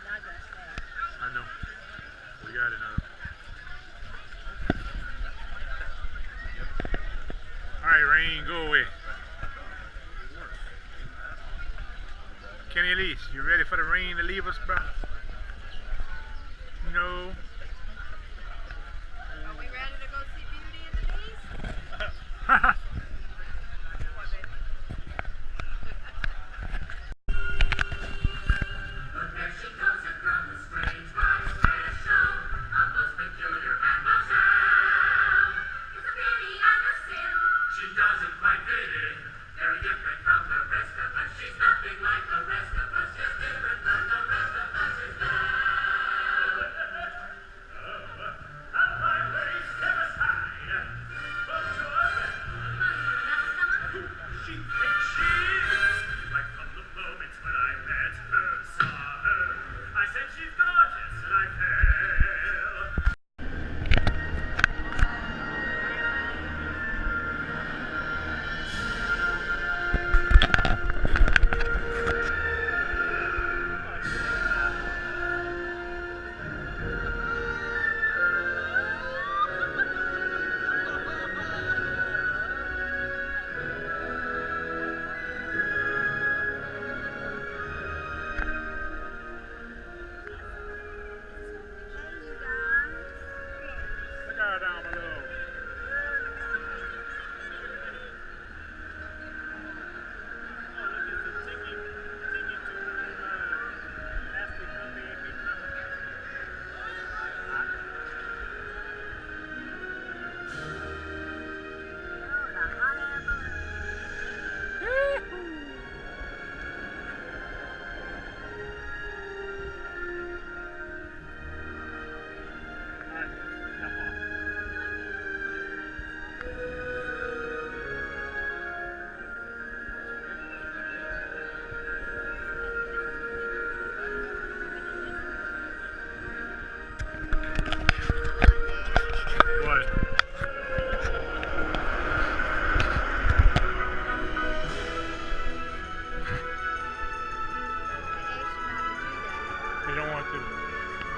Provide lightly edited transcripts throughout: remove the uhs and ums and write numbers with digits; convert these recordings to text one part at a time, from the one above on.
not gonna stay. I know. We got another. Alright, rain, go away. Kenny Elise, you ready for the rain to leave us, bro? No. Are we ready to go see Beauty and the Beast?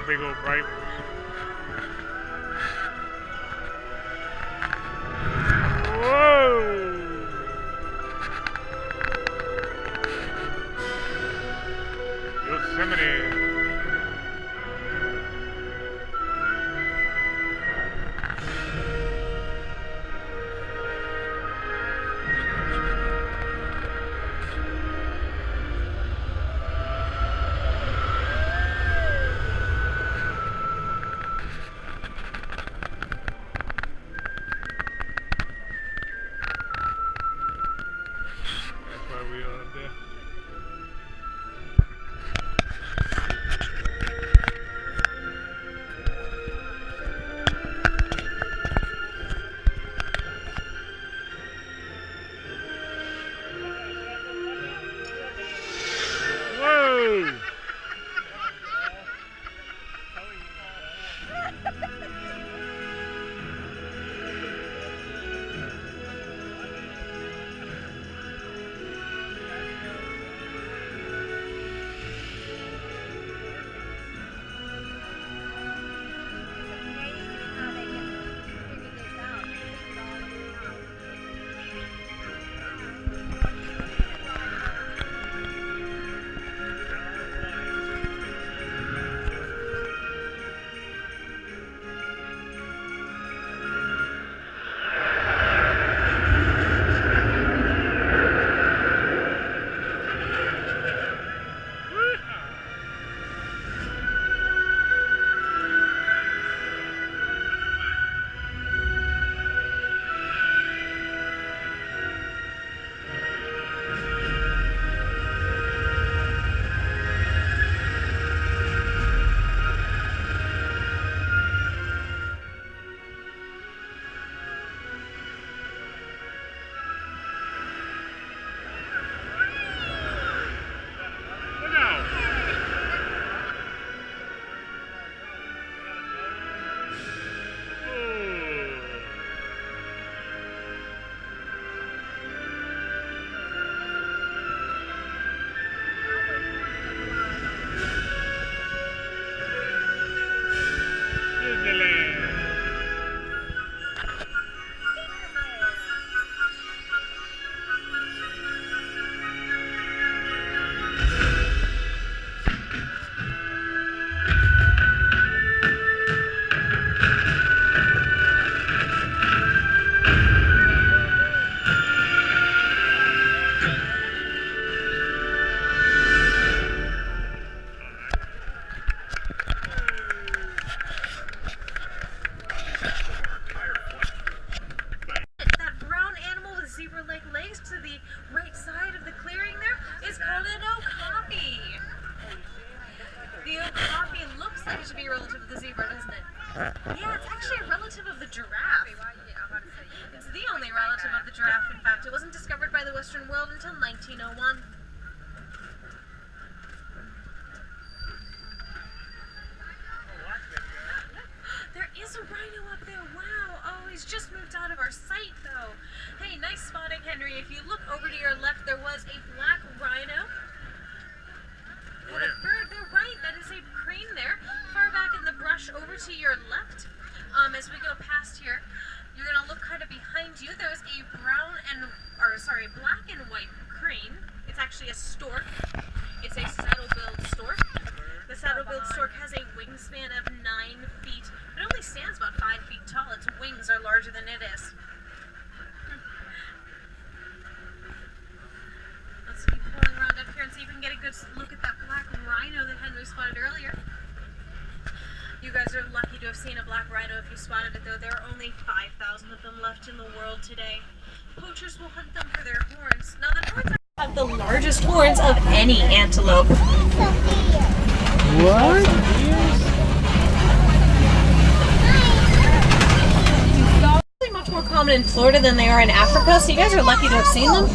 Big old bright ones. Whoa! Yosemite. That's why we are up there. spotted it though. There are only 5,000 of them left in the world today. Poachers will hunt them for their horns. Now the horns have the largest horns of any antelope. What? Much more common in Florida than they are in Africa, so you guys are lucky to have seen them.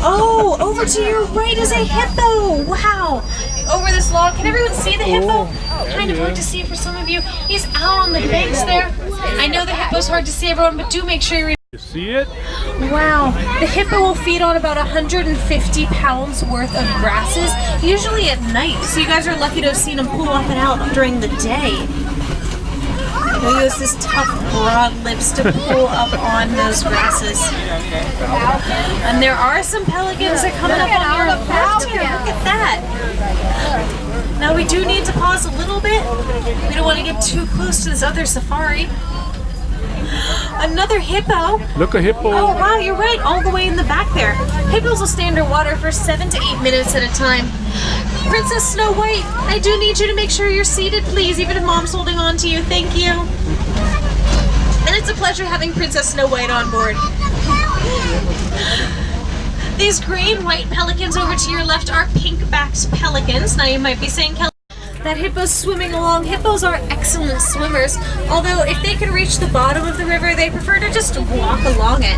Oh, over to your right is a hippo. Wow. Over this log, can everyone see the hippo? Kind of hard to see for some of you. He's out on the banks there. I know the hippo's hard to see, everyone, but do make sure you You see it? Wow, the hippo will feed on about 150 pounds worth of grasses, usually at night, so you guys are lucky to have seen him pull up and out during the day. He uses his tough, broad lips to pull up on those grasses. And there are some pelicans that are coming up on your left here. Look at that. Now we do need to pause a little bit. We don't want to get too close to this other safari. Another hippo. Look, a hippo. Oh wow, you're right, all the way in the back there. Hippos will stay underwater for 7 to 8 minutes at a time. Princess Snow White, I do need you to make sure you're seated, please, even if Mom's holding on to you. Thank you. And it's a pleasure having Princess Snow White on board. These green-white pelicans over to your left are pink-backed pelicans. Now you might be saying, Kelly, that hippo's swimming along. Hippos are excellent swimmers, although if they can reach the bottom of the river, they prefer to just walk along it.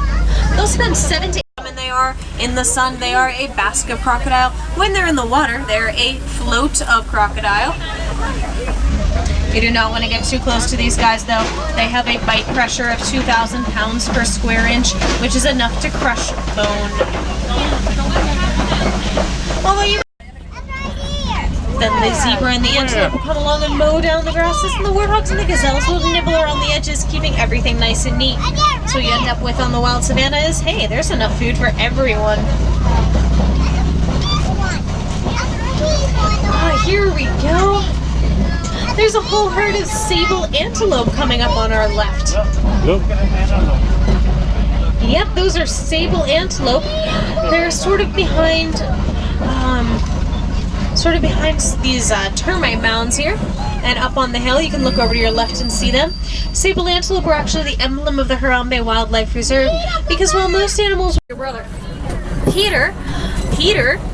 They'll spend 7 to 8 minutes. They are in the sun. They are a basket crocodile. When they're in the water, they're a float of crocodile. You do not want to get too close to these guys, though. They have a bite pressure of 2,000 pounds per square inch, which is enough to crush bone. Although you then the zebra and the antelope will come along and mow down the grasses, and the warthogs and the gazelles will nibble around the edges, keeping everything nice and neat. So what you end up with on the wild savannah is, hey, there's enough food for everyone. Ah, here we go. There's a whole herd of sable antelope coming up on our left. Look. Yep, those are sable antelope. They're sort of behind these termite mounds here, and up on the hill you can look over to your left and see them. Sable antelope are actually the emblem of the Harambe Wildlife Reserve, because while most animals... Your brother Peter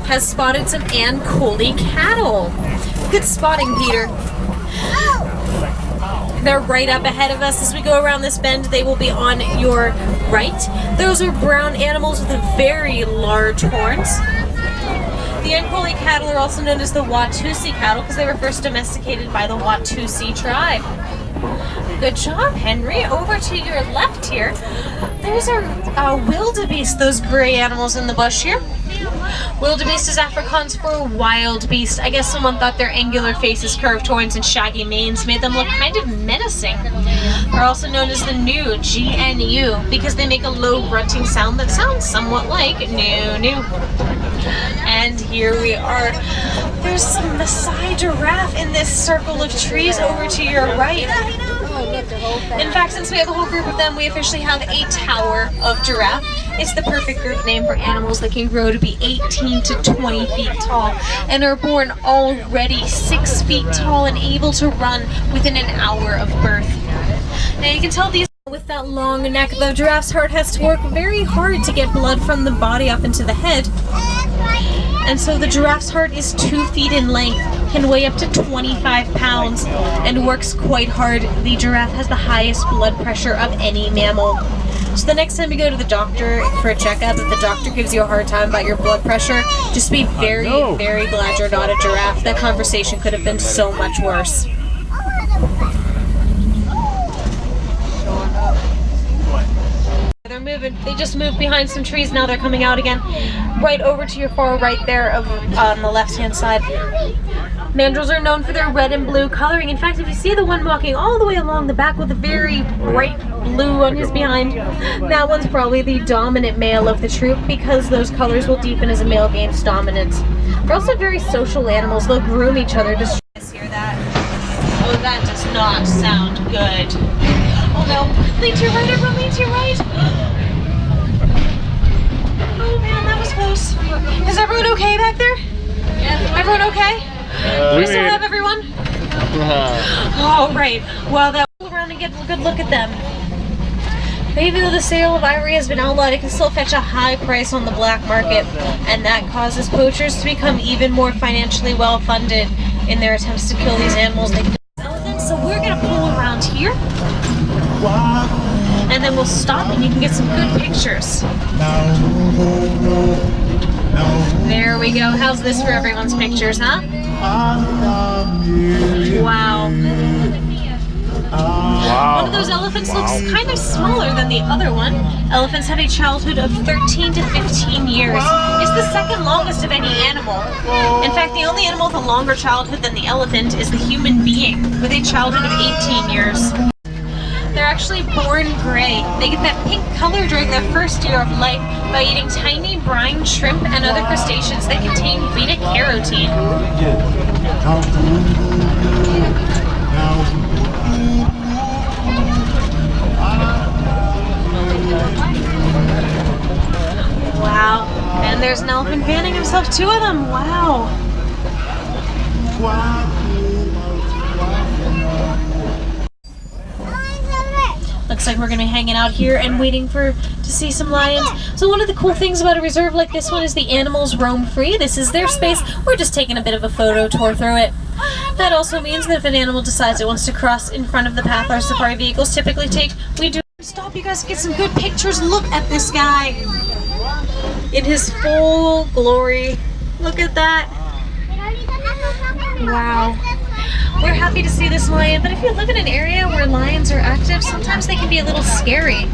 has spotted some Ankole cattle. Good spotting, Peter. They're right up ahead of us. As we go around this bend, they will be on your right. Those are brown animals with very large horns. The Ankole cattle are also known as the Watusi cattle because they were first domesticated by the Watusi tribe. Good job, Henry. Over to your left here, there's our wildebeest, those gray animals in the bush here. Wildebeest is Afrikaans for wild beast. I guess someone thought their angular faces, curved horns, and shaggy manes made them look kind of menacing. They're also known as the Gnu, G-N-U, because they make a low grunting sound that sounds somewhat like new. And here we are. There's some Maasai giraffe in this circle of trees over to your right. In fact, since we have a whole group of them, we officially have a tower of giraffe. It's the perfect group name for animals that can grow to be 18 to 20 feet tall and are born already 6 feet tall and able to run within an hour of birth. Now you can tell these with that long neck, the giraffe's heart has to work very hard to get blood from the body up into the head. And so the giraffe's heart is 2 feet in length, can weigh up to 25 pounds, and works quite hard. The giraffe has the highest blood pressure of any mammal. So the next time you go to the doctor for a checkup, if the doctor gives you a hard time about your blood pressure, just be very, very glad you're not a giraffe. That conversation could have been so much worse. They're moving. They just moved behind some trees. Now they're coming out again. Right over to your far right there on the left-hand side. Mandrills are known for their red and blue coloring. In fact, if you see the one walking all the way along the back with a very bright blue on his behind, that one's probably the dominant male of the troop because those colors will deepen as a male gains dominance. They're also very social animals. They'll groom each other. Just hear that? Oh, that does not sound good. Oh no, lean to your right, everyone, lean to your right. Oh man, that was close. Is everyone okay back there? Yeah. Everyone okay? Do we still have everyone? Oh, right. Well, that around around and get a good look at them. But even though the sale of ivory has been outlawed, it can still fetch a high price on the black market, and that causes poachers to become even more financially well-funded in their attempts to kill these animals. They can elephants, so we're gonna pull around here, and then we'll stop, and you can get some good pictures. There we go. How's this for everyone's pictures, huh? Wow. One of those elephants looks kind of smaller than the other one. Elephants have a childhood of 13 to 15 years. It's the second longest of any animal. In fact, the only animal with a longer childhood than the elephant is the human being, with a childhood of 18 years. They're actually born gray. They get that pink color during their first year of life by eating tiny brine shrimp and other crustaceans that contain beta-carotene. Wow. And there's an elephant fanning himself, 2 of them. Wow. Looks like we're going to be hanging out here and waiting to see some lions. So one of the cool things about a reserve like this one is the animals roam free. This is their space. We're just taking a bit of a photo tour through it. That also means that if an animal decides it wants to cross in front of the path our safari vehicles typically take, we do stop you guys to get some good pictures. Look at this guy in his full glory. Look at that. Wow. We're happy to see this lion, but if you live in an area where lions are active, sometimes they can be a little scary.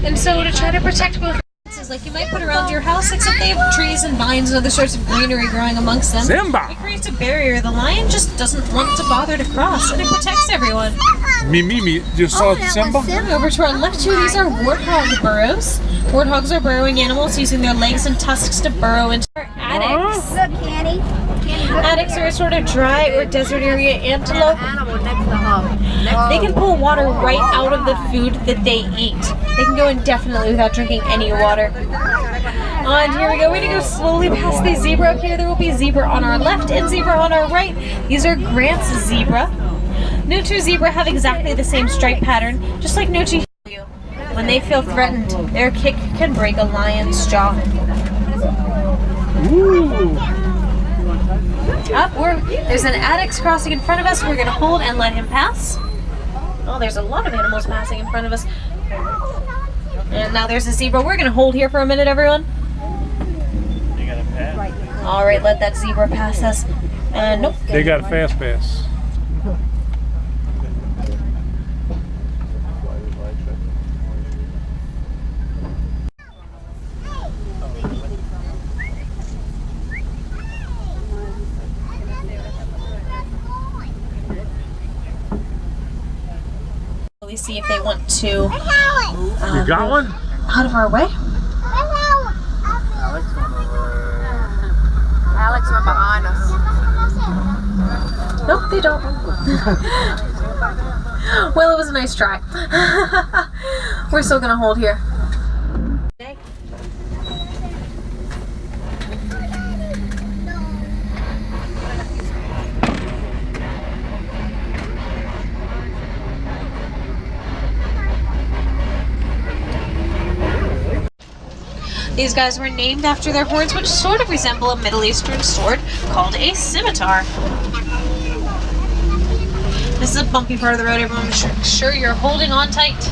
And so to try to protect both fences, like you might put around your house, except they have trees and vines and other sorts of greenery growing amongst them. Simba! It creates a barrier. The lion just doesn't want to bother to cross, and it protects everyone. Me. You saw Simba? Over to our left here, these are warthog burrows. Warthogs are burrowing animals using their legs and tusks to burrow into our attics. Look, Candy. Attics are a sort of dry or desert area antelope. Animal next to her. They can pull water right out of the food that they eat. They can go indefinitely without drinking any water. And here we go. We're going to go slowly past the zebra up here. There will be zebra on our left and zebra on our right. These are Grant's zebra. No two zebra have exactly the same stripe pattern, just like no two. When they feel threatened, their kick can break a lion's jaw. Ooh. Up, there's an addax crossing in front of us. We're going to hold and let him pass. Oh, there's a lot of animals passing in front of us. And now there's a zebra. We're going to hold here for a minute, everyone. They got a pass. All right, let that zebra pass us. Nope. They got a fast pass. See if they want to You got one? out of our way. Alex went behind us. Nope, they don't. Well, it was a nice try. We're still gonna hold here. These guys were named after their horns, which sort of resemble a Middle Eastern sword called a scimitar. This is a bumpy part of the road, everyone. Make sure you're holding on tight.